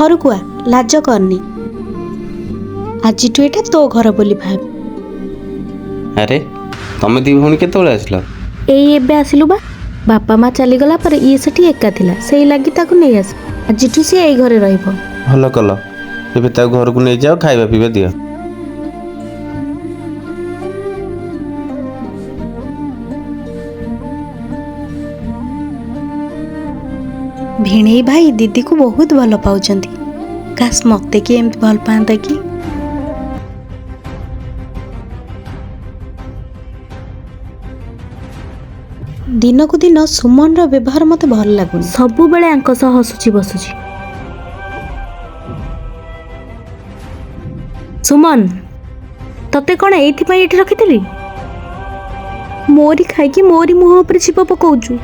घर को आ लाज करनी आज एटा तो घर बोली भाब। अरे तमे दी भौणी केतबेले आसिल? एई एबे आसिलु बा बापा माँ चली गला पर ये सेठी एका थिला सेई लागी ताकू नै आस आज से एई घरे रहइबो। भल कल एबे ता घर को नहीं जाओ खाइबा पीबा दियो। भिणेई भाई दीदी को बहुत भल पाउचंती काश मते कि एमती भल पांता कि। दिन को दिन सुमन रो व्यवहार मते भल लागुनी सबु बेले आंक सह हसुची बसुची। सुमन तते कौन एथि पई एठी रखितली मोरी खाइकी मोरी मुह ऊपर छिप पकाउचु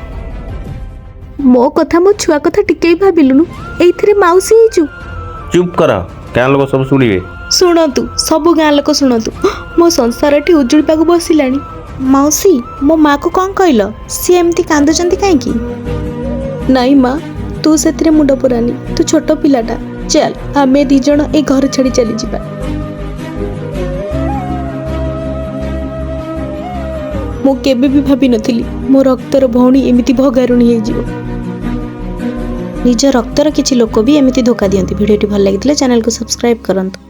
मो कथा मो छुआ कथा टिके भाबिलुनु एइथरे माउसी हेचु। चुप कर क्या लोग सब सुनिबे। शुणतु सबु गाँ लोक शुणतु मो संसार टी उजुड़ाक बसिलानी। मौसी मो माँ को कौन कहल सी एमती कांदुचंती काईकी? नहीं माँ तू से मुंड पुरानी तू छोट पिलाटा चल आमे दी जण ए घर छाड़ी चली जिबा। मु केबे भी भाभी नथिली मो रक्तर भौणी एमिति भगारुणी हे जिवो। निज रक्तर किछि लोक भी एमिति धोखा दियंती। वीडियोटी भल लागिथिले चैनल को सब्सक्राइब करंतु।